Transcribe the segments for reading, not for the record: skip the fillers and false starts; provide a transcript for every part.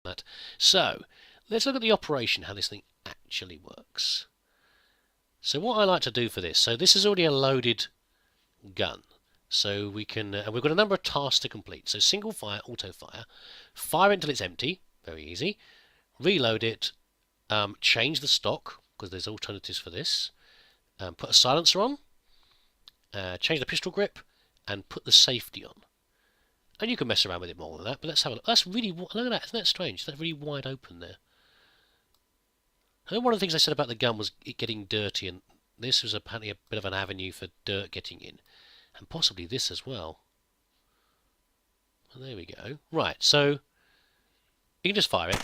that. So let's look at the operation, how this thing actually works. So what I like to do for this, so this is already a loaded gun. So we can, we've got a number of tasks to complete. So single fire, auto fire, fire until it's empty, very easy. Reload it, change the stock, because there's alternatives for this. Put a silencer on, change the pistol grip, and put the safety on. And you can mess around with it more than that, but let's have a look. That's really, look at that, isn't that strange? That's really wide open there. And one of the things I said about the gun was it getting dirty, and this was apparently a bit of an avenue for dirt getting in. And possibly this as well. And there we go. Right, so you can just fire it.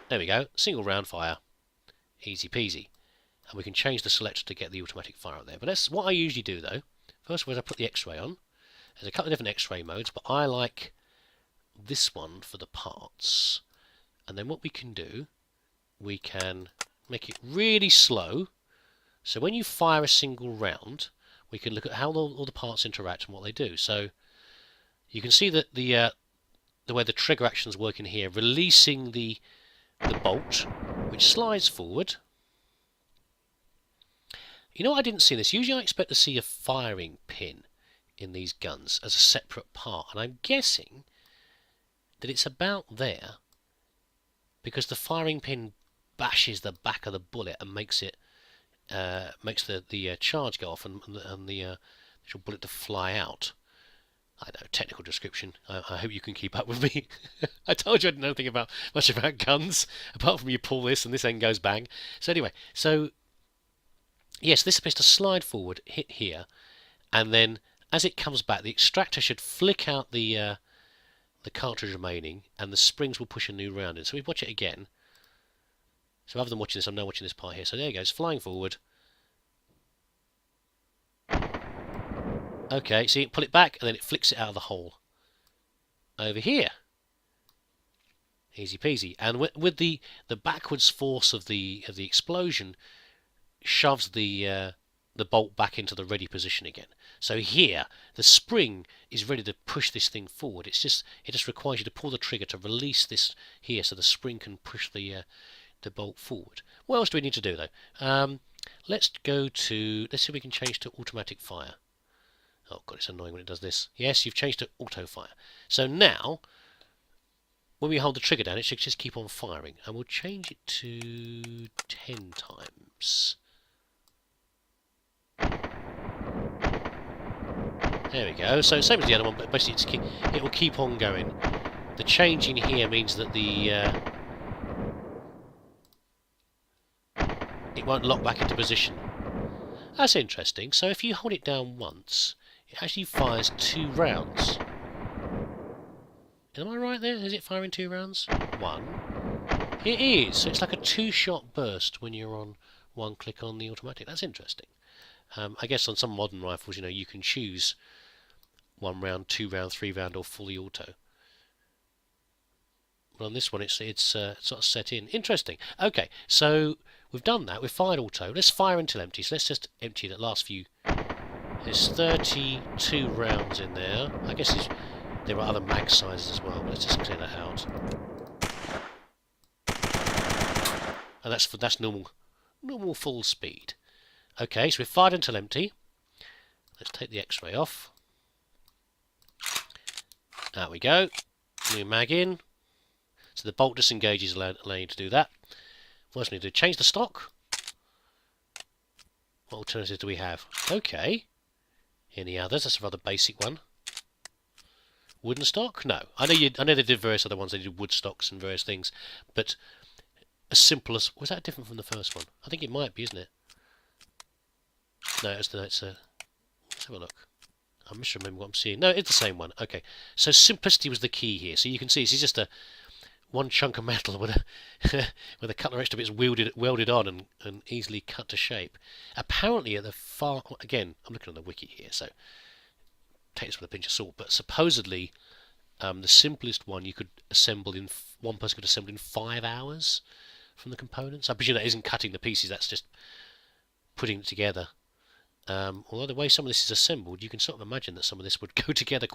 There we go. Single round fire. Easy peasy. And we can change the selector to get the automatic fire up there. But that's what I usually do though. First of all, I put the X-ray on. There's a couple of different X-ray modes, but I like this one for the parts. And then what we can do, we can make it really slow. So when you fire a single round, we can look at how all the parts interact and what they do. So you can see that the way the trigger actions work in here, releasing the bolt, which slides forward. You know what, I didn't see this. Usually I expect to see a firing pin in these guns as a separate part, and I'm guessing that it's about there because the firing pin bashes the back of the bullet and makes it makes the charge go off and the actual bullet to fly out. I know, technical description. I hope you can keep up with me. I told you I didn't know anything much about guns apart from you pull this and this end goes bang. So anyway, so yes, this is supposed to slide forward, hit here, and then as it comes back, the extractor should flick out the cartridge remaining, and the springs will push a new round in. So we watch it again. So other than watching this, I'm now watching this part here. So there it goes, flying forward. Okay, see, pull it back, and then it flicks it out of the hole. Over here. Easy peasy. And with the backwards force of the explosion, shoves the bolt back into the ready position again. So here, the spring is ready to push this thing forward. It just requires you to pull the trigger to release this here, so the spring can push the bolt forward. What else do we need to do though? Let's see if we can change to automatic fire. Oh god, it's annoying when it does this. Yes, you've changed to auto fire. So now, when we hold the trigger down, it should just keep on firing, and we'll change it to 10 times. There we go. So same as the other one, but basically it will keep on going. The change in here means that it won't lock back into position. That's interesting. So if you hold it down once, it actually fires 2 rounds. Am I right there? Is it firing 2 rounds? 1. It is. So it's like a 2-shot burst when you're on one click on the automatic. That's interesting. I guess on some modern rifles, you can choose 1 round, 2 round, 3 round, or fully auto. But on this one, it's sort of set in. Interesting. Okay, so we've done that. We've fired auto. Let's fire until empty. So let's just empty that last few. There's 32 rounds in there. I guess there are other mag sizes as well. But let's just clear that out. And that's normal full speed. Okay, so we've fired until empty. Let's take the X-ray off. There we go. New mag in. So the bolt disengages, allowing you to do that. What else do we need to do? Change the stock. What alternatives do we have? Okay. Any others? That's a rather basic one. Wooden stock? No. I know they did various other ones. They did wood stocks and various things, but as simple as, was that different from the first one? I think it might be, isn't it? No, let's have a look. I misremember what I'm seeing. No, it's the same one. Okay, so simplicity was the key here. So you can see this is just one chunk of metal with a couple of extra bits welded on and easily cut to shape. Apparently at the far, again, I'm looking on the wiki here, so take this with a pinch of salt, but supposedly the simplest one one person could assemble in 5 hours from the components. I presume that isn't cutting the pieces, that's just putting it together. Although the way some of this is assembled, you can sort of imagine that some of this would go together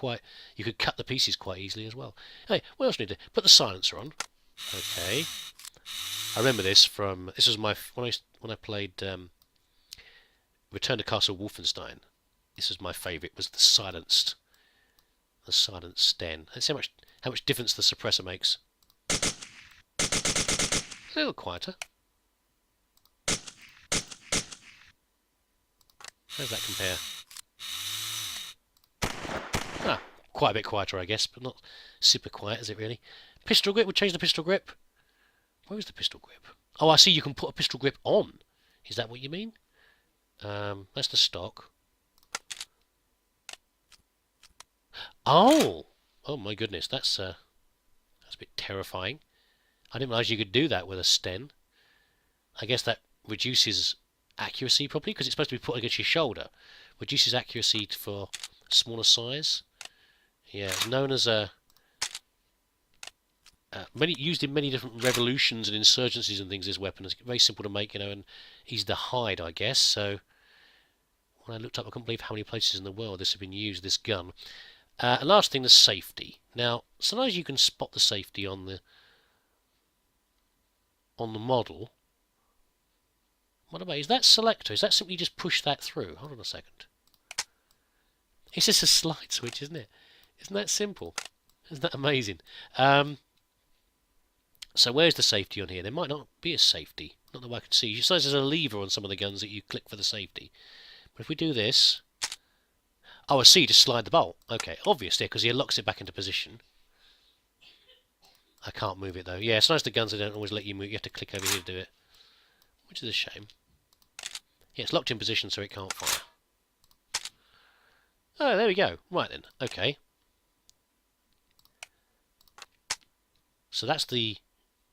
you could cut the pieces quite easily as well. Hey, what else do we need to do? Put the silencer on. Okay. I remember this from this was my when I played Return to Castle Wolfenstein. This was my favourite. Was the silenced sten. Let's see how much difference the suppressor makes. A little quieter. How does that compare? Ah, quite a bit quieter, I guess, but not super quiet, is it really? Pistol grip. We'll change the pistol grip. Where is the pistol grip? Oh, I see. You can put a pistol grip on. Is that what you mean? That's the stock. Oh, oh my goodness, that's a bit terrifying. I didn't realise you could do that with a sten. I guess that reduces accuracy probably because it's supposed to be put against your shoulder. Reduces accuracy for smaller size. Yeah, it's known as a used in many different revolutions and insurgencies and things. This weapon is very simple to make, and easy to hide, I guess. So when I looked up, I couldn't believe how many places in the world this has been used. This gun. And last thing, the safety. Now, sometimes you can spot the safety on the model. What about, is that selector? Is that simply just push that through? Hold on a second. It's just a slide switch, isn't it? Isn't that simple? Isn't that amazing? So where's the safety on here? There might not be a safety. Not that I can see. You there's a lever on some of the guns that you click for the safety. But if we do this... Oh, I see. Just slide the bolt. Okay, obviously, because he locks it back into position. I can't move it, though. Yeah, it's nice the guns, they don't always let you move. You have to click over here to do it. Which is a shame. Yeah, it's locked in position so it can't fire. Oh, there we go. Right then. Okay. So that's the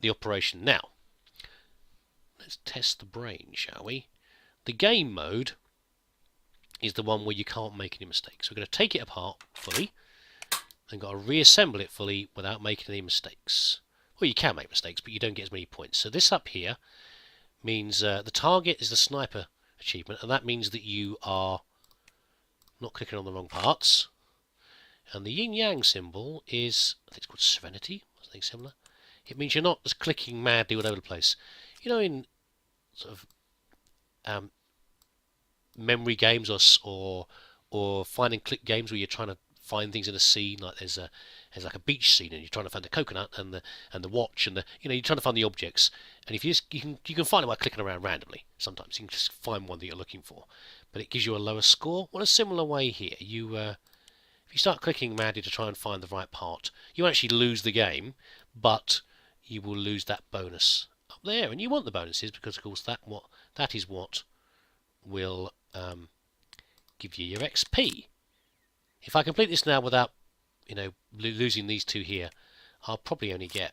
operation. Now, let's test the brain, shall we? The game mode is the one where you can't make any mistakes. We're going to take it apart fully and got to reassemble it fully without making any mistakes. Well, you can make mistakes, but you don't get as many points. So this up here means the target is the sniper achievement, and that means that you are not clicking on the wrong parts. And the yin-yang symbol is, I think it's called serenity, or something similar. It means you're not just clicking madly all over the place. You know, in sort of memory games or find and click games where you're trying to find things in a scene, like there's like a beach scene and you're trying to find the coconut and the watch and you're trying to find the objects, and if you can find them by clicking around randomly. Sometimes you can just find one that you're looking for, but it gives you a lower score. Well, a similar way here, if you start clicking madly to try and find the right part, you actually lose the game, but you will lose that bonus up there, and you want the bonuses because of course that is what will give you your XP. If I complete this now without losing these two here, I'll probably only get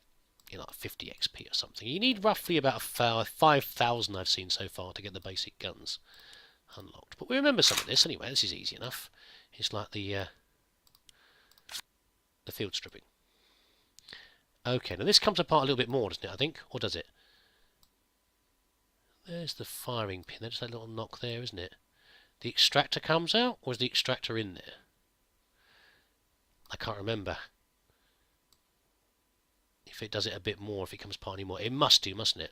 like 50 XP or something. You need roughly about 5,000 I've seen so far to get the basic guns unlocked. But we remember some of this anyway. This is easy enough. It's like the field stripping. Okay, now this comes apart a little bit more, doesn't it, I think? Or does it? There's the firing pin. There's that little knock there, isn't it? The extractor comes out, or is the extractor in there? I can't remember if it does it a bit more, if it comes apart anymore. It must do, mustn't it?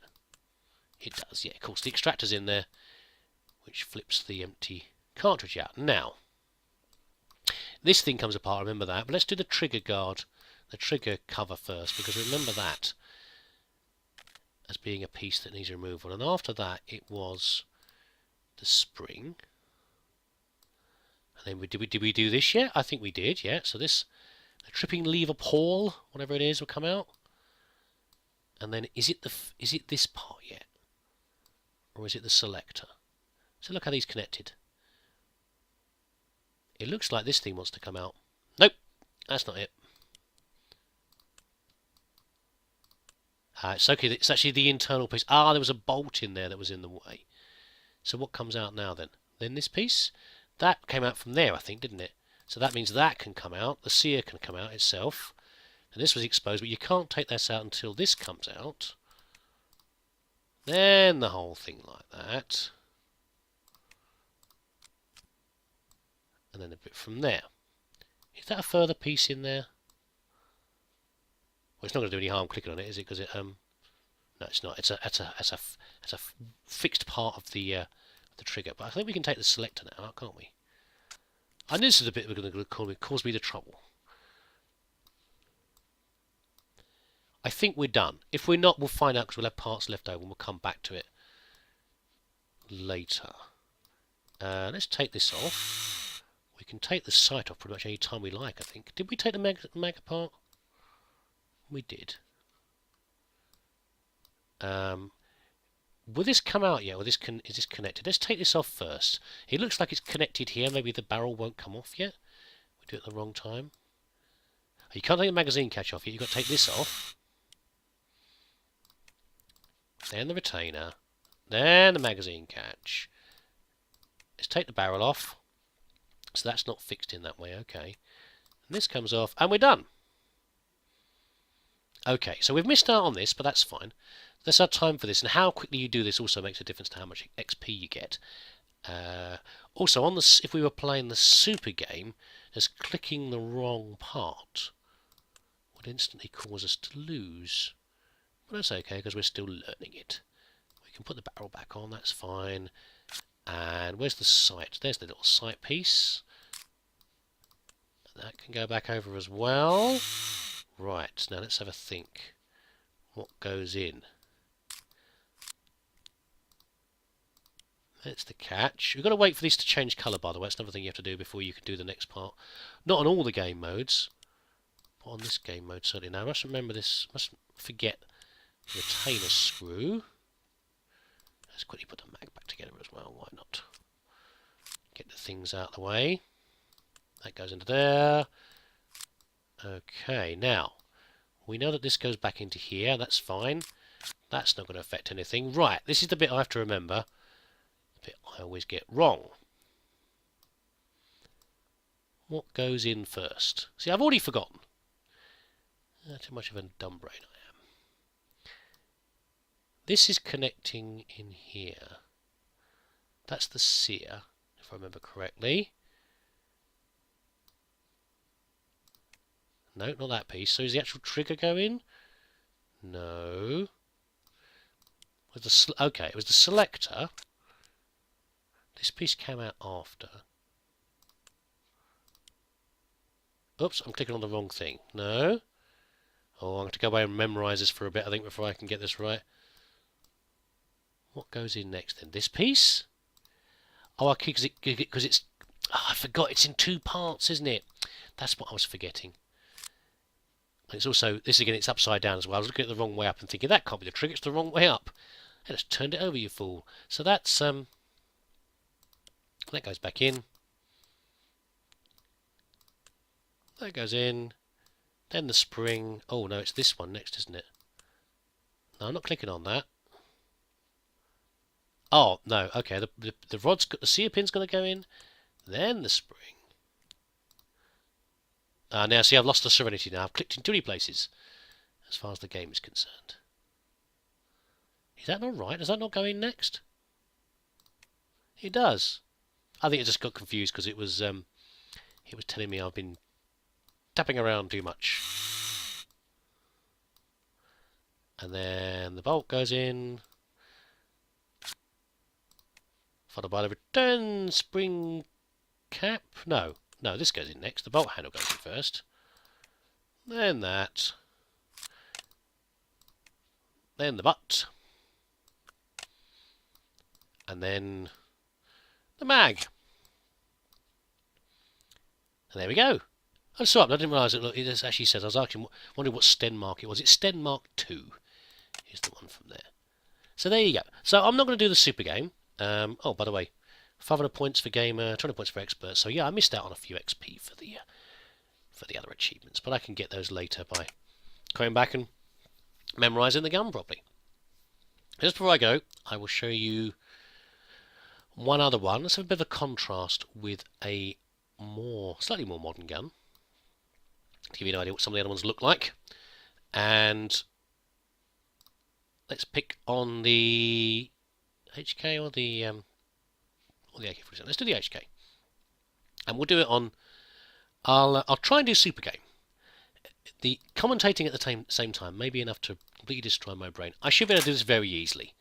It does, yeah, of course. The extractor's in there, which flips the empty cartridge out. Now, this thing comes apart, remember that, but let's do the trigger guard, the trigger cover first, because remember that as being a piece that needs removal. And after that, it was the spring. And then did we do this yet? I think we did, yeah. So this, the tripping lever pawl, whatever it is, will come out. And then is it this part yet, or is it the selector? So look how these connected. It looks like this thing wants to come out. Nope, that's not it. It's okay. It's actually the internal piece. Ah, there was a bolt in there that was in the way. So what comes out now then? Then this piece? That came out from there, I think, didn't it? So that means that can come out. The sear can come out itself. And this was exposed, but you can't take this out until this comes out. Then the whole thing like that. And then a bit from there. Is that a further piece in there? it's not going to do any harm clicking on it, is it? Because it no, it's not. It's a fixed part of the trigger. But I think we can take the selector now, can't we? I knew this is a bit going to cause me the trouble. I think we're done. If we're not, we'll find out because we'll have parts left over and we'll come back to it later. Let's take this off. We can take the sight off pretty much any time we like, I think. Did we take the mag apart? We did. Will this come out yet? Or is this connected? Let's take this off first. It looks like it's connected here. Maybe the barrel won't come off yet. We do it at the wrong time. You can't take the magazine catch off yet. You've got to take this off. Then the retainer. Then the magazine catch. Let's take the barrel off. So that's not fixed in that way. Okay. And this comes off. And we're done. Okay. So we've missed out on this, but that's fine. Let's have time for this. And how quickly you do this also makes a difference to how much XP you get. Also, on the if we were playing the super game, as clicking the wrong part would instantly cause us to lose. But that's okay because we're still learning it. We can put the barrel back on, that's fine. And where's the sight? There's the little sight piece. That can go back over as well. Right, now let's have a think. What goes in? That's the catch. We've got to wait for these to change colour, by the way. That's another thing you have to do before you can do the next part. Not on all the game modes, but on this game mode certainly. Now I must remember this, mustn't forget the retainer screw. Let's quickly put the mag back together as well, why not? Get the things out of the way. That goes into there. Okay, now, we know that this goes back into here, that's fine. That's not going to affect anything. Right, this is the bit I have to remember. The bit I always get wrong. What goes in first? See, I've already forgotten. Too much of a dumb brain I am. This is connecting in here. That's the sear, if I remember correctly. No, not that piece. So is the actual trigger going? No. Okay, it was the selector. This piece came out after. Oops, I'm clicking on the wrong thing. No. Oh, I'm going to go away and memorise this for a bit, I think, before I can get this right. What goes in next then? This piece? Oh, okay, because it's... Oh, I forgot, it's in two parts, isn't it? That's what I was forgetting. And it's also... This again, it's upside down as well. I was looking at it the wrong way up and thinking, that can't be the trigger, it's the wrong way up. I just turned it over, you fool. So that's... that goes back in. That goes in. Then the spring. Oh, no, it's this one next, isn't it? No, I'm not clicking on that. Oh, no, okay, the rod's got the sear pin's going to go in, then the spring. Now, see, I've lost the serenity now. I've clicked in too many places, as far as the game is concerned. Is that not right? Does that not go in next? It does. I think it just got confused because it was telling me I've been tapping around too much. And then the bolt goes in. Followed by the return spring cap. No, this goes in next. The bolt handle goes in first. Then that. Then the butt. And then the mag. And there we go. I saw it, I didn't realise it actually says, I was actually wondering what Sten mark it was. It's Sten Mark 2 is the one from there. So there you go. So I'm not going to do the super game. Oh, by the way, 500 points for gamer, 20 points for expert. So yeah, I missed out on a few XP for the other achievements, but I can get those later by going back and memorising the gun properly. Just before I go, I will show you one other one. Let's have a bit of a contrast with a slightly more modern gun to give you an idea what some of the other ones look like. And let's pick on the HK or the AK-47. Let's do the HK, and we'll do it on. I'll try and do super game. the commentating at the same time may be enough to completely destroy my brain. I should be able to do this very easily.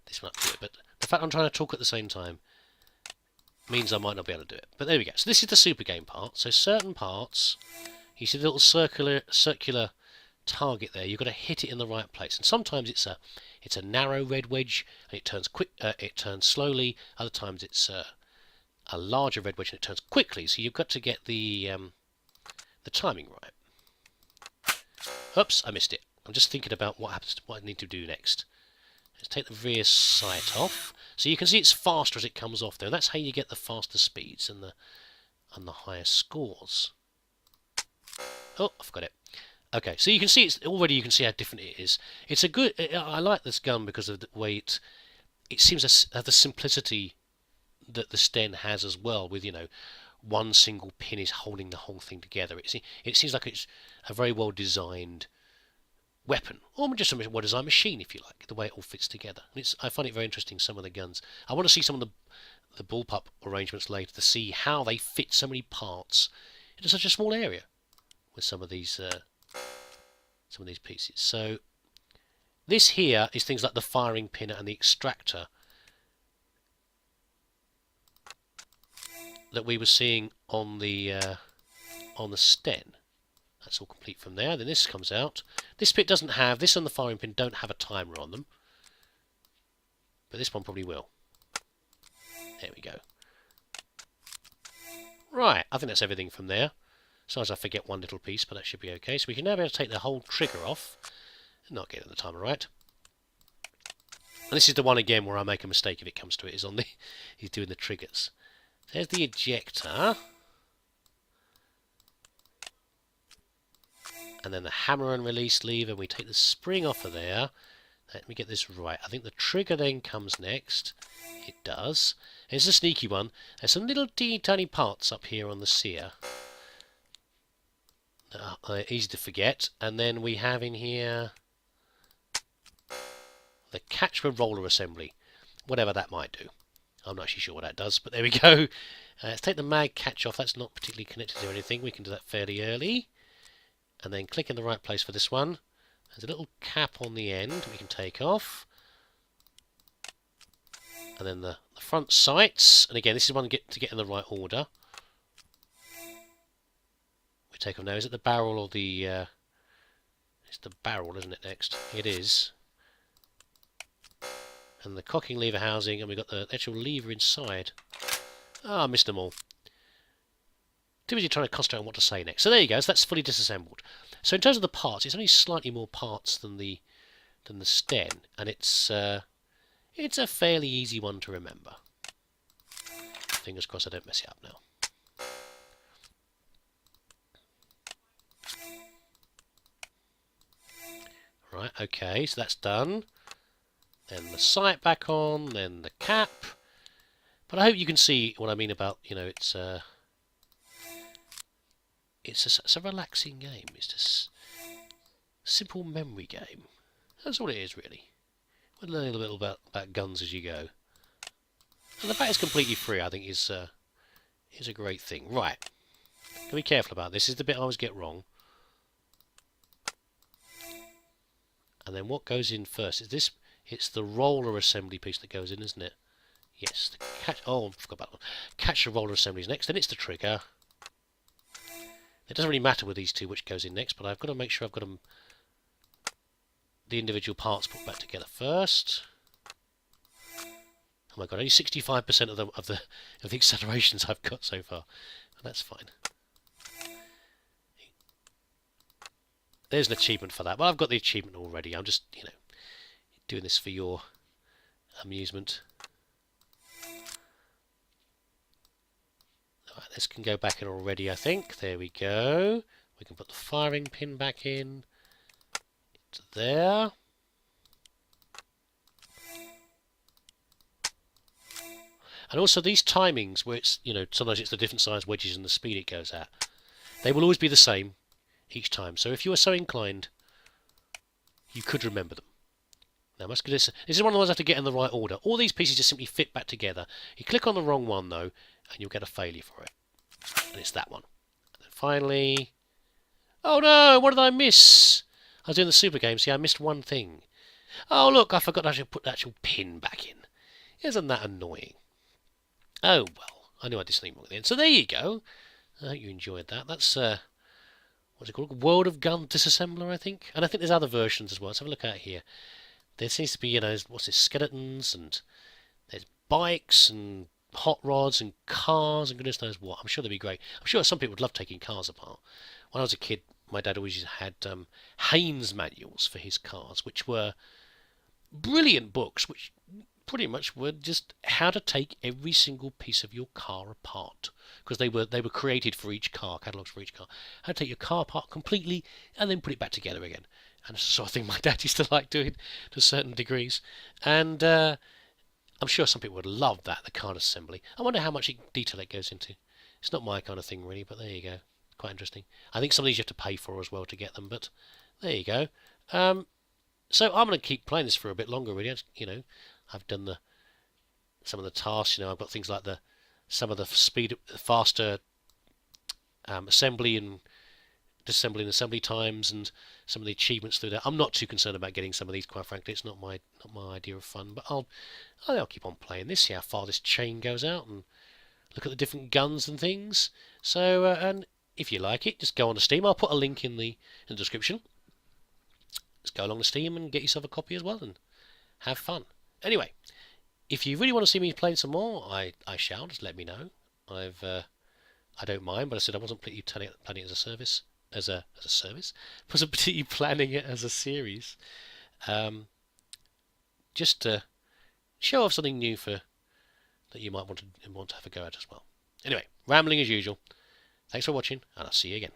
This one up to it, but the fact I'm trying to talk at the same time means I might not be able to do it. But there we go. So this is the super game part. So certain parts, you see the little circular target there. You've got to hit it in the right place. And sometimes it's a narrow red wedge and it turns it turns slowly. Other times it's a larger red wedge and it turns quickly. So you've got to get the timing right. Oops, I missed it. I'm just thinking about what I need to do next. Let's take the rear sight off. So you can see it's faster as it comes off there. And that's how you get the faster speeds and the higher scores. Oh, I forgot it. Okay, so you can see you can see how different it is. It's a good. I like this gun because of the way it seems to have the simplicity that the Sten has as well. With one single pin is holding the whole thing together. It seems like it's a very well designed weapon, or just a well-designed machine, if you like, the way it all fits together. And I find it very interesting, some of the guns. I want to see some of the bullpup arrangements later to see how they fit so many parts into such a small area with some of these pieces. So this here is things like the firing pin and the extractor that we were seeing on the Sten. That's all complete from there. Then this comes out. This bit doesn't have, this and the firing pin don't have a timer on them. But this one probably will. There we go. Right, I think that's everything from there. Sometimes I forget one little piece, but that should be okay. So we can now be able to take the whole trigger off. And not get the timer right. And this is the one again where I make a mistake if it comes to it, is doing the triggers. There's the ejector. And then the hammer and release lever. We take the spring off of there. Let me get this right. I think the trigger then comes next. It does. And it's a sneaky one. There's some little teeny tiny parts up here on the sear. Easy to forget. And then we have in here the catch with roller assembly. Whatever that might do. I'm not actually sure what that does, but there we go. Let's take the mag catch off. That's not particularly connected to anything. We can do that fairly early. And then click in the right place for this one. There's a little cap on the end we can take off. And then the front sights. And again, this is one to get in the right order. We take off now. Is it the barrel or the... it's the barrel, isn't it, next? It is. And the cocking lever housing. And we've got the actual lever inside. Ah, I missed them all. Too busy trying to concentrate on what to say next. So there you go. So that's fully disassembled. So in terms of the parts, it's only slightly more parts than the Sten, and it's a fairly easy one to remember. Fingers crossed I don't mess it up now. Right. Okay. So that's done. Then the sight back on. Then the cap. But I hope you can see what I mean about it's a relaxing game. It's just a simple memory game. That's all it is, really. We'll learn a little bit about guns as you go. And the fact it's completely free, I think, is a great thing. Right. Gotta be careful about this. This is the bit I always get wrong. And then what goes in first? Is this? It's the roller assembly piece that goes in, isn't it? Yes. The catch. Oh, I forgot about that. Catch the roller assembly is next. Then it's the trigger. It doesn't really matter with these two which goes in next, but I've got to make sure I've got them, the individual parts put back together first. Oh my god, only 65% of the accelerations I've got so far. But that's fine. There's an achievement for that. Well, I've got the achievement already. I'm just, doing this for your amusement. Right, this can go back in already, I think. There we go. We can put the firing pin back in. It's there. And also these timings, where it's, sometimes it's the different size wedges and the speed it goes at. They will always be the same each time. So if you are so inclined, you could remember them. Now, this is one of the ones I have to get in the right order. All these pieces just simply fit back together. You click on the wrong one, though, and you'll get a failure for it. And it's that one. And then finally, Oh no, what did I miss? I was doing the super game, see, I missed one thing. Oh look, I forgot to actually put the actual pin back in. Isn't that annoying? Oh well, I knew I did something wrong at the end. So there you go. I hope you enjoyed that. That's what's it called? World of Gun Disassembler, I think. And I think there's other versions as well. Let's have a look at here. There seems to be, what's this, skeletons, and there's bikes and hot rods and cars and goodness knows what. I'm sure they'd be great. I'm sure some people would love taking cars apart. When I was a kid, my dad always had Haynes manuals for his cars, which were brilliant books, which pretty much were just how to take every single piece of your car apart, because they were created for each car, catalogues for each car. How to take your car apart completely and then put it back together again. And it's the sort of thing my dad used to like doing to certain degrees. And I'm sure some people would love that, the car assembly. I wonder how much detail it goes into. It's not my kind of thing really, but there you go. Quite interesting. I think some of these you have to pay for as well to get them, but there you go. So I'm going to keep playing this for a bit longer really. I've done some of the tasks. I've got things like some of the faster assembly and disassembly and assembly times, and some of the achievements through that. I'm not too concerned about getting some of these, quite frankly. It's not my idea of fun, but I'll keep on playing this, see how far this chain goes out, and look at the different guns and things. So and if you like it, just go on to Steam. I'll put a link in the description. Just go along to Steam and get yourself a copy as well, and have fun. Anyway, if you really want to see me playing some more, I shall. Just let me know. I don't mind, but I said I wasn't planning it as a service, as a service. Wasn't particularly planning it as a series. Just to show off something new that you might want to have a go at as well. Anyway, rambling as usual. Thanks for watching, and I'll see you again.